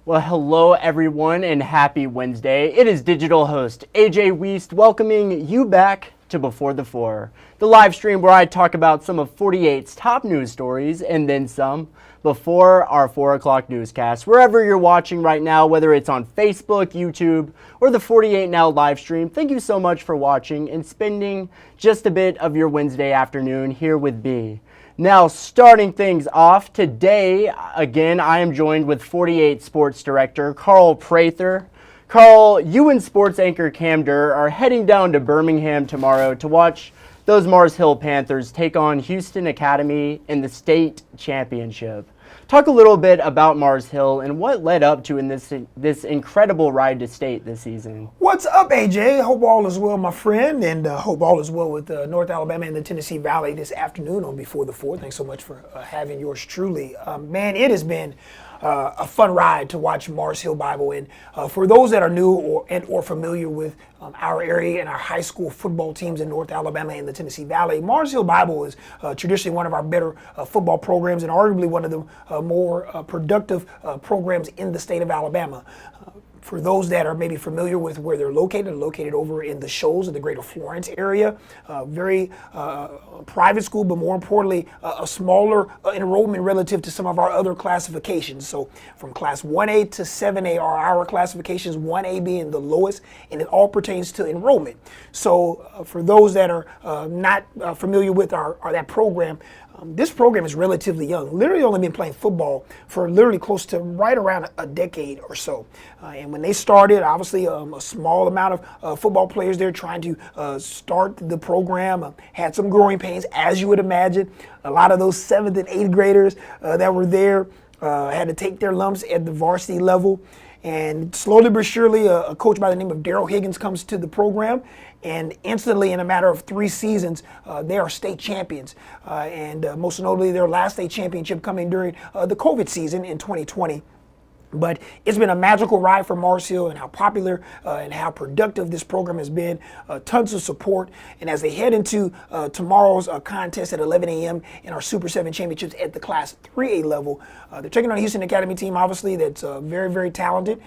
Well, hello everyone and happy Wednesday. It is digital host A.J. Wuest welcoming you back to Before the Four, the live stream where I talk about some of 48's top news stories and then some before our 4 o'clock newscast. Wherever you're watching right now, whether it's on Facebook, YouTube, or the 48 Now live stream, thank you so much for watching and spending just a bit of your Wednesday afternoon here with me. Now, starting things off, today, again, I am joined with 48 Sports Director Carl Prather. Carl, you and sports anchor Cam Durr are heading down to Birmingham tomorrow to watch those Mars Hill Panthers take on Houston Academy in the state championship. Talk a little bit about Mars Hill and what led up to in this incredible ride to state this season. What's up, AJ? Hope all is well, my friend, and hope all is well with North Alabama and the Tennessee Valley this afternoon on Before the Four. Thanks so much for having yours truly. Man, it has been a fun ride to watch Mars Hill Bible. And for those that are new or familiar with our area and our high school football teams in North Alabama and the Tennessee Valley, Mars Hill Bible is traditionally one of our better football programs and arguably one of the more productive programs in the state of Alabama. For those that are maybe familiar with where they're located over in the Shoals of the greater Florence area. Very private school, but more importantly, a smaller enrollment relative to some of our other classifications. So from class 1A to 7A are our classifications, 1A being the lowest, and it all pertains to enrollment. So for those that are not familiar with that program, this program is relatively young. Literally only been playing football for literally close to right around a decade or so. And when they started, obviously a small amount of football players there trying to start the program, had some growing pains, as you would imagine. A lot of those 7th and 8th graders that were there had to take their lumps at the varsity level. And slowly but surely, a coach by the name of Daryl Higgins comes to the program, and instantly, in a matter of 3 seasons, they are state champions. And most notably, their last state championship coming during the COVID season in 2020. But it's been a magical ride for Mars Hill and how popular and how productive this program has been. Tons of support. And as they head into tomorrow's contest at 11 a.m. in our Super 7 championships at the Class 3A level, they're taking on a Houston Academy team, obviously, that's very, very talented,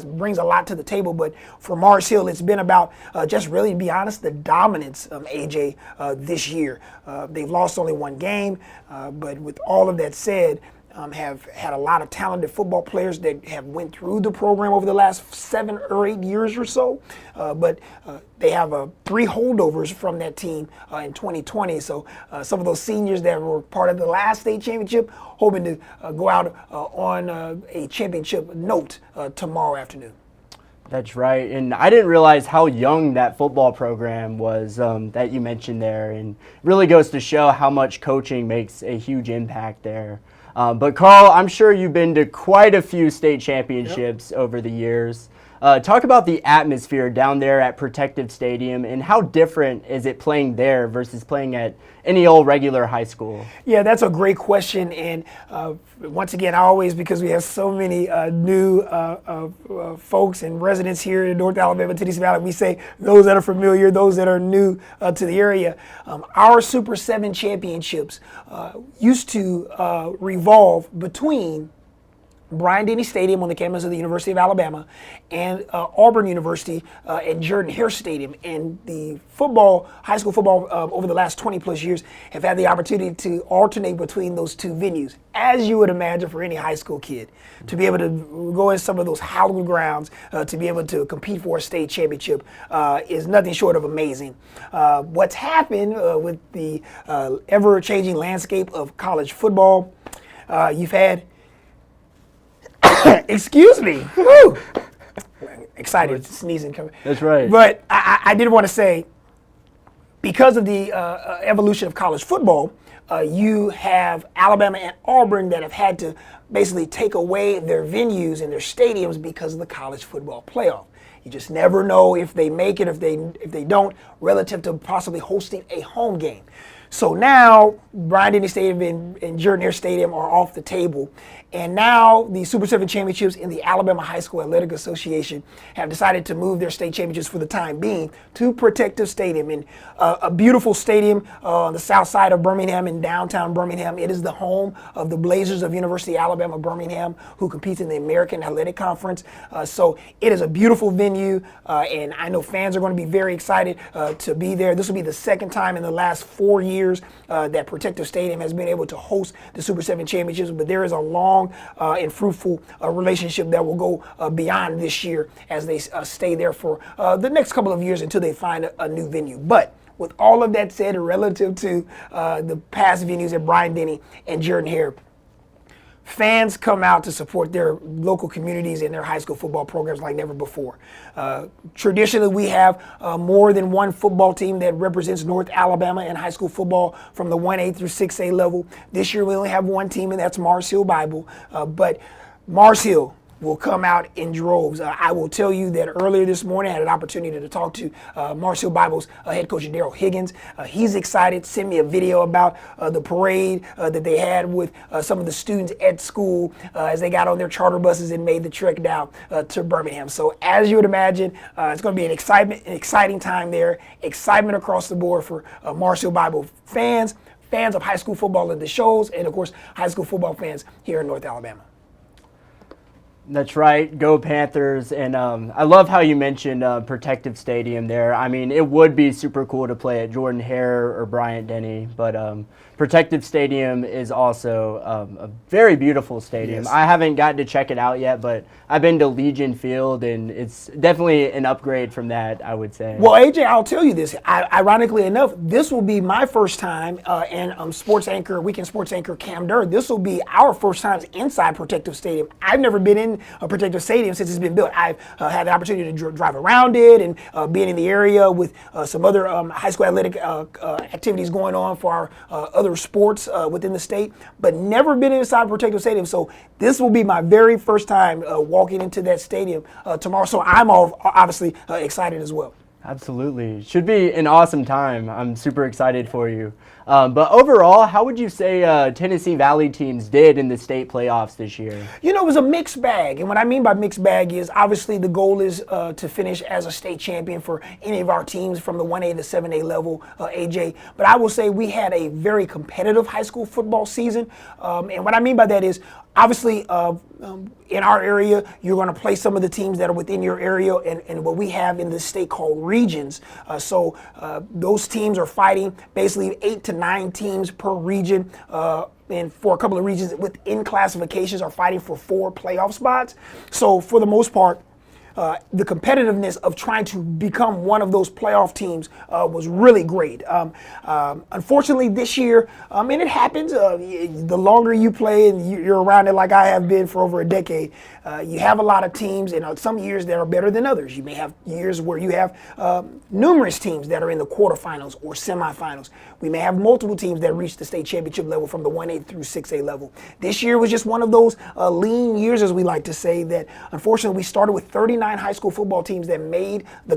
brings a lot to the table. But for Mars Hill, it's been about just really, to be honest, the dominance, AJ, this year. They've lost only 1 game, but with all of that said, have had a lot of talented football players that have went through the program over the last 7 or 8 years or so. But they have 3 holdovers from that team in 2020. So some of those seniors that were part of the last state championship hoping to go out on a championship note tomorrow afternoon. That's right, and I didn't realize how young that football program was that you mentioned there, and really goes to show how much coaching makes a huge impact there. But Carl, I'm sure you've been to quite a few state championships over the years. Talk about the atmosphere down there at Protective Stadium and how different is it playing there versus playing at any old regular high school? Yeah, that's a great question. And once again, because we have so many new folks and residents here in North Alabama, Tennessee Valley, we say those that are familiar, those that are new to the area. Our Super 7 championships used to revolve between Bryant-Denny Stadium on the campus of the University of Alabama and Auburn University at Jordan-Hare Stadium. And the high school football over the last 20 plus years have had the opportunity to alternate between those 2 venues, as you would imagine for any high school kid. To be able to go in some of those hallowed grounds, to be able to compete for a state championship is nothing short of amazing. What's happened with the ever-changing landscape of college football, you've had excuse me. Woo! Excited, sneezing coming. That's right. But I did want to say, because of the evolution of college football, you have Alabama and Auburn that have had to basically take away their venues and their stadiums because of the college football playoff. You just never know if they make it, if they don't, relative to possibly hosting a home game. So now Bryant-Denny Stadium and Jordan-Hare Stadium are off the table. And now the Super 7 championships in the Alabama High School Athletic Association have decided to move their state championships for the time being to Protective Stadium, and a beautiful stadium on the south side of Birmingham in downtown Birmingham. It is the home of the Blazers of University of Alabama Birmingham, who competes in the American Athletic Conference. So it is a beautiful venue, and I know fans are going to be very excited to be there. This will be the second time in the last 4 years that Protective Stadium has been able to host the Super 7 championships, but there is a long and fruitful relationship that will go beyond this year as they stay there for the next couple of years until they find a new venue. But with all of that said, relative to the past venues at Bryant-Denny and Jordan-Hare, fans come out to support their local communities and their high school football programs like never before. Traditionally, we have more than one football team that represents North Alabama in high school football from the 1A through 6A level. This year, we only have one team, and that's Mars Hill Bible. But Mars Hill will come out in droves. I will tell you that earlier this morning, I had an opportunity to talk to Mars Hill Bible's head coach, Daryl Higgins. He's excited, sent me a video about the parade that they had with some of the students at school as they got on their charter buses and made the trek down to Birmingham. So as you would imagine, it's going to be an exciting time there, excitement across the board for Mars Hill Bible fans of high school football at the shows, and of course, high school football fans here in North Alabama. That's right. Go Panthers. And I love how you mentioned Protective Stadium there. I mean, it would be super cool to play at Jordan-Hare or Bryant-Denny, but Protective Stadium is also a very beautiful stadium. Yes. I haven't gotten to check it out yet, but I've been to Legion Field, and it's definitely an upgrade from that, I would say. Well, AJ, I'll tell you this. Ironically enough, this will be my first time, and weekend sports anchor Cam Durr, this will be our first times inside Protective Stadium. I've never been in a Protective Stadium since it's been built. I've had the opportunity to drive around it and being in the area with some other high school athletic activities going on for our other sports within the state, but never been inside Protective Stadium. So this will be my very first time walking into that stadium tomorrow. So I'm obviously excited as well. Absolutely. Should be an awesome time. I'm super excited for you. But overall, how would you say Tennessee Valley teams did in the state playoffs this year? You know, it was a mixed bag. And what I mean by mixed bag is obviously the goal is to finish as a state champion for any of our teams from the 1A to 7A level, AJ. But I will say we had a very competitive high school football season. And what I mean by that is obviously in our area, you're going to play some of the teams that are within your area and what we have in the state called regions. So those teams are fighting basically 8 to 9 teams per region. And for a couple of regions within classifications are fighting for 4 playoff spots. So for the most part, the competitiveness of trying to become one of those playoff teams was really great. Unfortunately, this year, and it happens, the longer you play and you're around it like I have been for over a decade, you have a lot of teams, and some years that are better than others. You may have years where you have numerous teams that are in the quarterfinals or semifinals. We may have multiple teams that reach the state championship level from the 1A through 6A level. This year was just one of those lean years, as we like to say, that unfortunately we started with 39 high school football teams that made the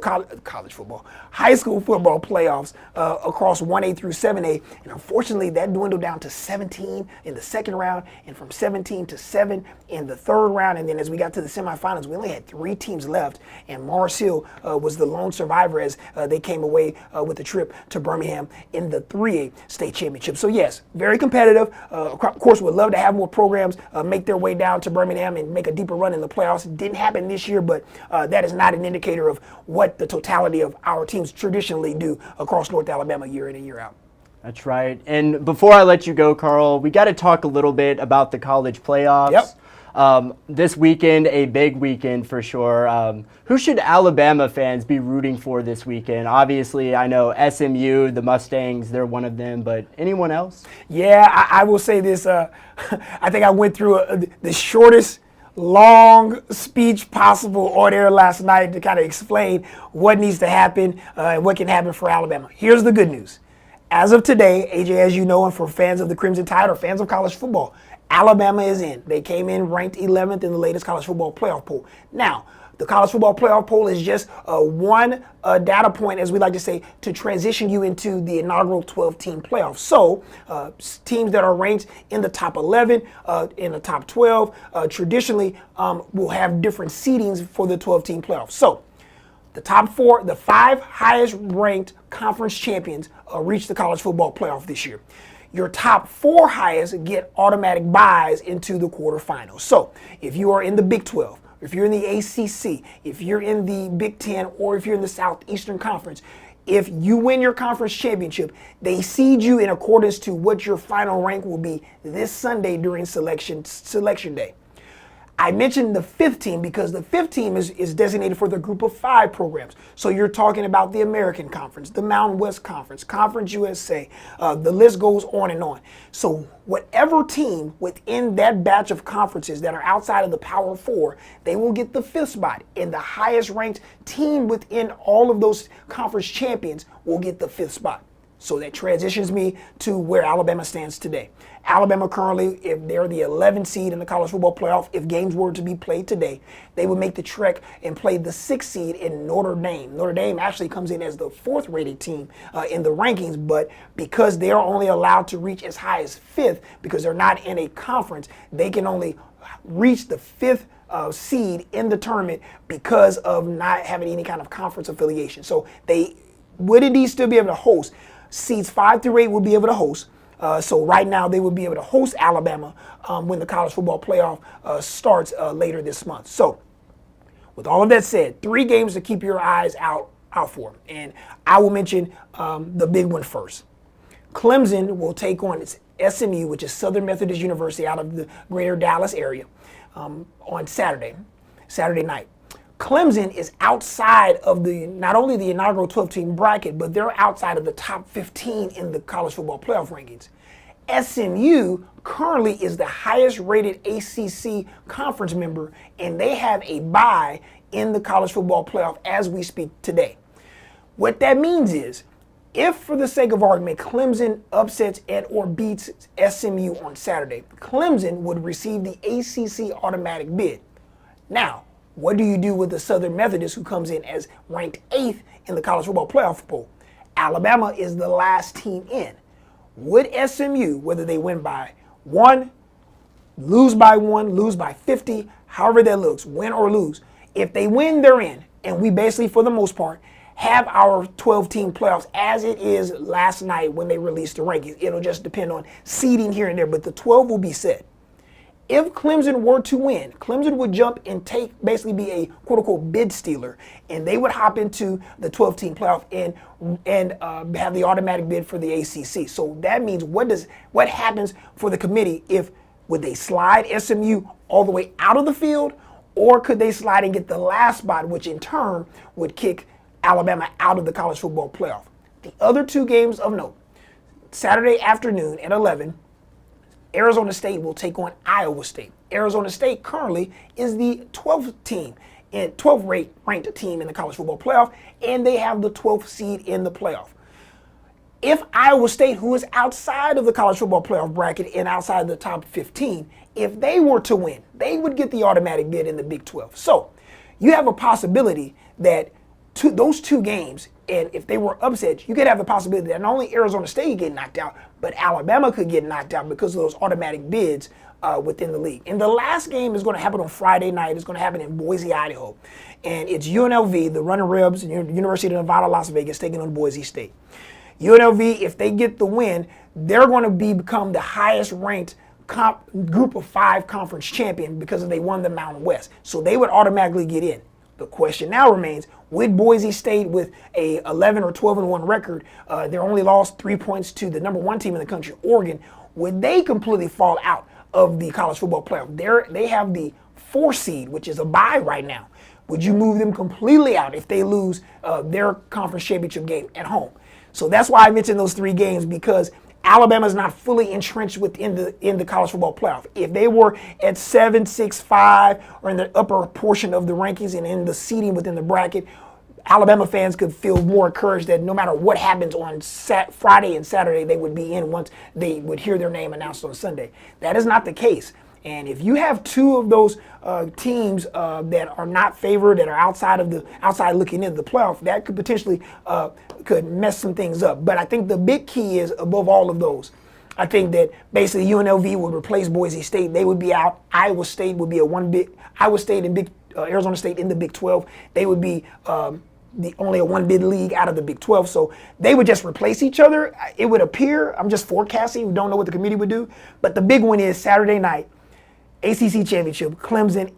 high school football playoffs across 1A through 7A. And unfortunately, that dwindled down to 17 in the second round, and from 17 to 7 in the third round. And then as we got to the semifinals, we only had 3 teams left, and Mars Hill was the lone survivor as they came away with the trip to Birmingham in the 3A state championship. So yes, very competitive. Of course, we'd love to have more programs make their way down to Birmingham and make a deeper run in the playoffs. It didn't happen this year, but that is not an indicator of what the totality of our teams traditionally do across North Alabama year in and year out. That's right. And before I let you go, Carl, we got to talk a little bit about the college playoffs. Yep. This weekend, a big weekend for sure. Who should Alabama fans be rooting for this weekend? Obviously, I know SMU, the Mustangs, they're one of them, but anyone else? Yeah, I will say this. I think I went through the shortest long speech possible on air last night to kind of explain what needs to happen and what can happen for Alabama. Here's the good news. As of today, AJ, as you know, and for fans of the Crimson Tide or fans of college football, Alabama is in. They came in ranked 11th in the latest college football playoff poll. Now, The college football playoff poll is just one data point, as we like to say, to transition you into the inaugural 12-team playoff. So teams that are ranked in the top 11, in the top 12, traditionally will have different seedings for the 12-team playoff. So the top four, the 5 highest ranked conference champions reach the college football playoff this year. Your top 4 highest get automatic buys into the quarterfinals. So if you are in the Big 12, if you're in the ACC, if you're in the Big 10, or if you're in the Southeastern Conference, if you win your conference championship, they seed you in accordance to what your final rank will be this Sunday during selection day. I mentioned the 5th team because the 5th team is designated for the group of 5 programs. So you're talking about the American Conference, the Mountain West Conference, Conference USA, the list goes on and on. So whatever team within that batch of conferences that are outside of the Power 4, they will get the 5th spot. And the highest ranked team within all of those conference champions will get the 5th spot. So that transitions me to where Alabama stands today. Alabama currently, if they're the 11th seed in the college football playoff, if games were to be played today, they would make the trek and play the 6th seed in Notre Dame. Notre Dame actually comes in as the 4th rated team in the rankings, but because they are only allowed to reach as high as 5th, because they're not in a conference, they can only reach the 5th seed in the tournament because of not having any kind of conference affiliation. So they would indeed still be able to host. Seeds 5 through 8 will be able to host. So right now they will be able to host Alabama when the college football playoff starts later this month. So with all of that said, 3 games to keep your eyes out for. And I will mention the big one first. Clemson will take on its SMU, which is Southern Methodist University out of the greater Dallas area, on Saturday night. Clemson is outside of not only the inaugural 12-team bracket, but they're outside of the top 15 in the college football playoff rankings. SMU currently is the highest rated ACC conference member, and they have a bye in the college football playoff as we speak today. What that means is, if for the sake of argument, Clemson upsets and or beats SMU on Saturday, Clemson would receive the ACC automatic bid. Now, what do you do with the Southern Methodist, who comes in as ranked 8th in the college football playoff poll? Alabama is the last team in. Would SMU, whether they win by 1, lose by 1, lose by 50, however that looks, win or lose, if they win, they're in. And we basically, for the most part, have our 12-team playoffs as it is last night when they released the rankings. It'll just depend on seeding here and there, but the 12 will be set. If Clemson were to win, Clemson would jump and basically be a quote-unquote bid stealer, and they would hop into the 12-team playoff and have the automatic bid for the ACC. So that means what happens for the committee? Would they slide SMU all the way out of the field, or could they slide and get the last spot, which in turn would kick Alabama out of the college football playoff? The other 2 games of note: Saturday afternoon at 11. Arizona State will take on Iowa State. Arizona State currently is the 12th ranked team in the college football playoff, and they have the 12th seed in the playoff. If Iowa State, who is outside of the college football playoff bracket and outside of the top 15, if they were to win, they would get the automatic bid in the Big 12. So you have a possibility that those 2 games, and if they were upset, you could have the possibility that not only Arizona State get knocked out, but Alabama could get knocked out because of those automatic bids within the league. And the last game is going to happen on Friday night. It's going to happen in Boise, Idaho. And it's UNLV, the Running Rebs, University of Nevada, Las Vegas, taking on Boise State. UNLV, if they get the win, they're going to become the highest ranked group of 5 conference champion because they won the Mountain West. So they would automatically get in. The question now remains, would Boise State, with a 11 or 12-1 record, they only lost 3 points to the number 1 team in the country, Oregon, would they completely fall out of the college football playoff? They have the 4 seed, which is a bye right now. Would you move them completely out if they lose their conference championship game at home? So that's why I mentioned those 3 games, because Alabama is not fully entrenched within the college football playoff. If they were at 7, 6, 5, or in the upper portion of the rankings and in the seeding within the bracket, Alabama fans could feel more encouraged that no matter what happens on Friday and Saturday, they would be in once they would hear their name announced on Sunday. That is not the case. And if you have two of those teams that are not favored, that are outside looking into the playoff, that could potentially could mess some things up. But I think the big key is, above all of those, I think that basically UNLV would replace Boise State. They would be out. Iowa State would be Iowa State and Arizona State in the Big 12. They would be only a one-bid league out of the Big 12. So they would just replace each other. It would appear. I'm just forecasting. We don't know what the committee would do. But the big one is Saturday night, ACC Championship, Clemson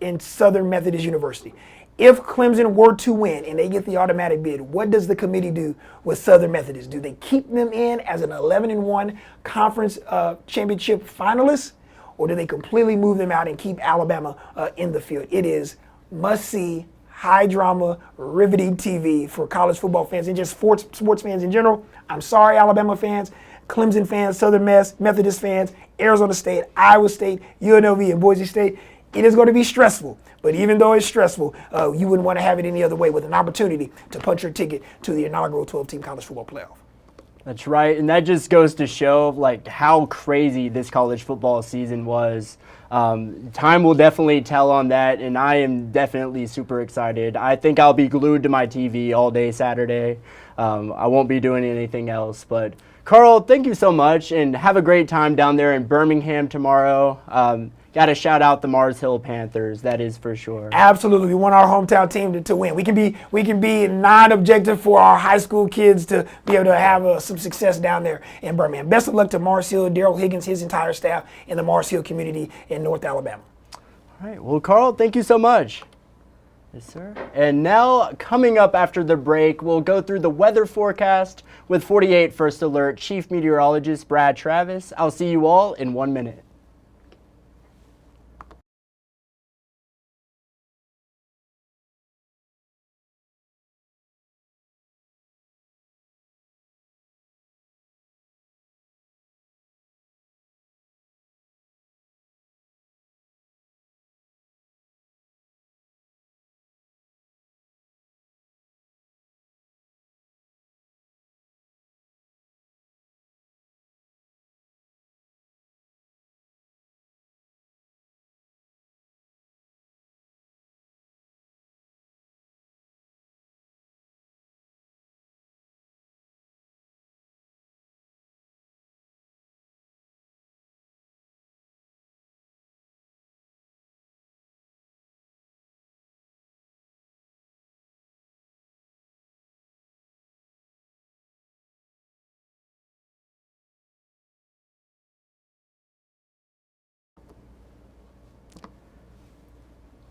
and Southern Methodist University. If Clemson were to win and they get the automatic bid, what does the committee do with Southern Methodist? Do they keep them in as an 11-1 conference championship finalist, or do they completely move them out and keep Alabama in the field? It is must-see, high-drama, riveting TV for college football fans and just sports fans in general. I'm sorry, Alabama fans, Clemson fans, Southern Methodist fans, Arizona State, Iowa State, UNLV, and Boise State. It is going to be stressful. But even though it's stressful, you wouldn't want to have it any other way, with an opportunity to punch your ticket to the inaugural 12-team college football playoff. That's right, and that just goes to show like how crazy this college football season was. Time will definitely tell on that, and I am definitely super excited. I think I'll be glued to my TV all day Saturday. I won't be doing anything else. But Carl, thank you so much, and have a great time down there in Birmingham tomorrow. Got to shout out the Mars Hill Panthers, that is for sure. Absolutely, we want our hometown team to win. We can be non-objective for our high school kids to be able to have some success down there in Birmingham. Best of luck to Mars Hill, Daryl Higgins, his entire staff, and the Mars Hill community in North Alabama. All right, well, Carl, thank you so much. Yes, sir. And now, coming up after the break, we'll go through the weather forecast with 48 First Alert Chief Meteorologist Brad Travis. I'll see you all in 1 minute.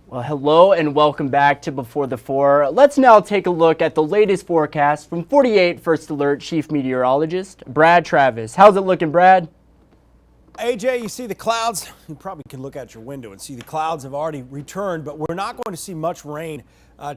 Well, hello and welcome back to Before the Four. Let's now take a look at the latest forecast from 48 First Alert Chief Meteorologist Brad Travis. How's it looking, Brad? AJ, you see the clouds? You probably can look out your window and see the clouds have already returned, but we're not going to see much rain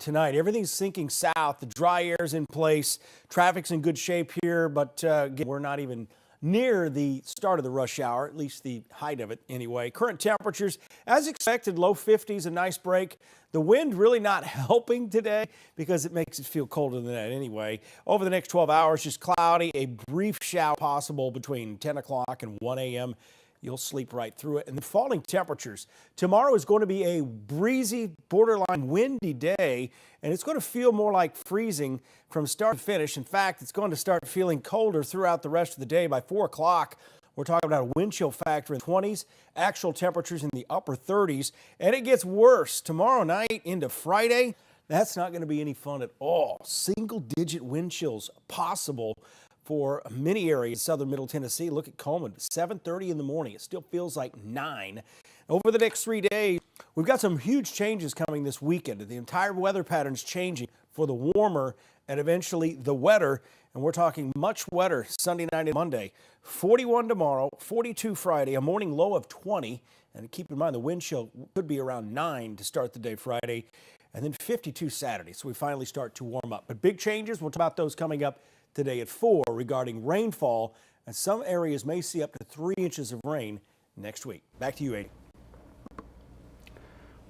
tonight. Everything's sinking south. The dry air's in place. Traffic's in good shape here, but again, we're not even near the start of the rush hour, at least the height of it anyway. Current temperatures, as expected, low 50s, a nice break. The wind really not helping today because it makes it feel colder than that anyway. Over the next 12 hours, just cloudy, a brief shower possible between 10 o'clock and 1 a.m. You'll sleep right through it. And the falling temperatures. Tomorrow is going to be a breezy, borderline windy day, and it's going to feel more like freezing from start to finish. In fact, it's going to start feeling colder throughout the rest of the day. By 4 o'clock, we're talking about a wind chill factor in the 20s, actual temperatures in the upper 30s, and it gets worse tomorrow night into Friday. That's not going to be any fun at all. Single-digit wind chills possible for many areas in southern Middle Tennessee. Look at Coleman, 7:30 in the morning. It still feels like 9. Over the next 3 days, we've got some huge changes coming this weekend. The entire weather pattern's changing for the warmer and eventually the wetter. And we're talking much wetter Sunday night and Monday. 41 tomorrow, 42 Friday, a morning low of 20. And keep in mind, the wind chill could be around 9 to start the day Friday. And then 52 Saturday. So we finally start to warm up. But big changes, we'll talk about those coming up today at 4 regarding rainfall, and some areas may see up to 3 inches of rain next week. Back to you, A.J.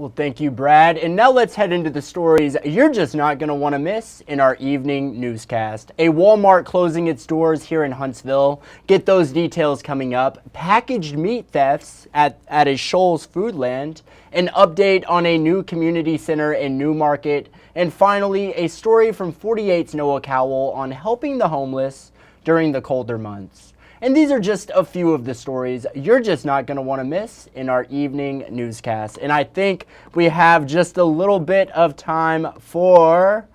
Well, thank you, Brad. And now let's head into the stories you're just not going to want to miss in our evening newscast. A Walmart closing its doors here in Huntsville. Get those details coming up. Packaged meat thefts at a Shoals Foodland. An update on a new community center in Newmarket. And finally, a story from 48's Noah Cowell on helping the homeless during the colder months. And these are just a few of the stories you're just not going to want to miss in our evening newscast. And I think we have just a little bit of time for,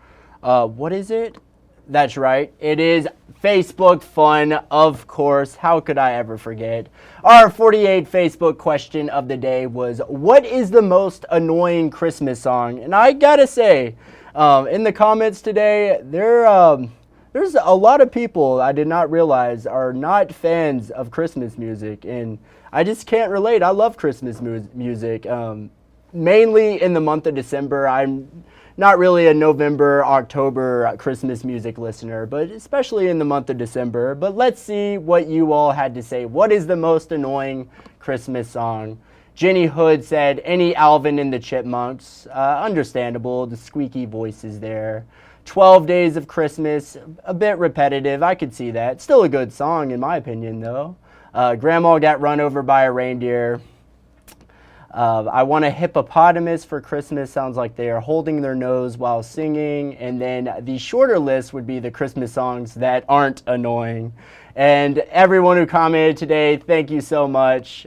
what is it? That's right. It is Facebook fun, of course. How could I ever forget? Our 48 Facebook question of the day was, what is the most annoying Christmas song? And I gotta say, in the comments today, there's a lot of people I did not realize are not fans of Christmas music, and I just can't relate. I love Christmas music, mainly in the month of December. I'm not really a November, October Christmas music listener, but especially in the month of December. But let's see what you all had to say. What is the most annoying Christmas song? Jenny Hood said, any Alvin and the Chipmunks. Understandable, the squeaky voices there. 12 Days of Christmas, a bit repetitive. I could see that. Still a good song in my opinion though. Grandma Got Run Over by a Reindeer. I Want a Hippopotamus for Christmas. Sounds like they are holding their nose while singing. And then the shorter list would be the Christmas songs that aren't annoying. And everyone who commented today, thank you so much.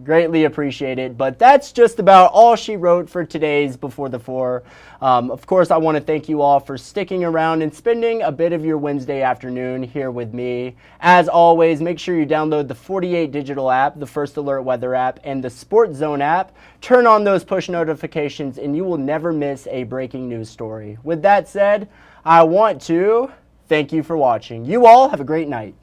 Greatly appreciate it. But that's just about all she wrote for today's Before the Four. Of course, I want to thank you all for sticking around and spending a bit of your Wednesday afternoon here with me. As always, make sure you download the 48 digital app, the First Alert Weather app, and the Sports Zone app. Turn on those push notifications and you will never miss a breaking news story. With that said, I want to thank you for watching. You all have a great night.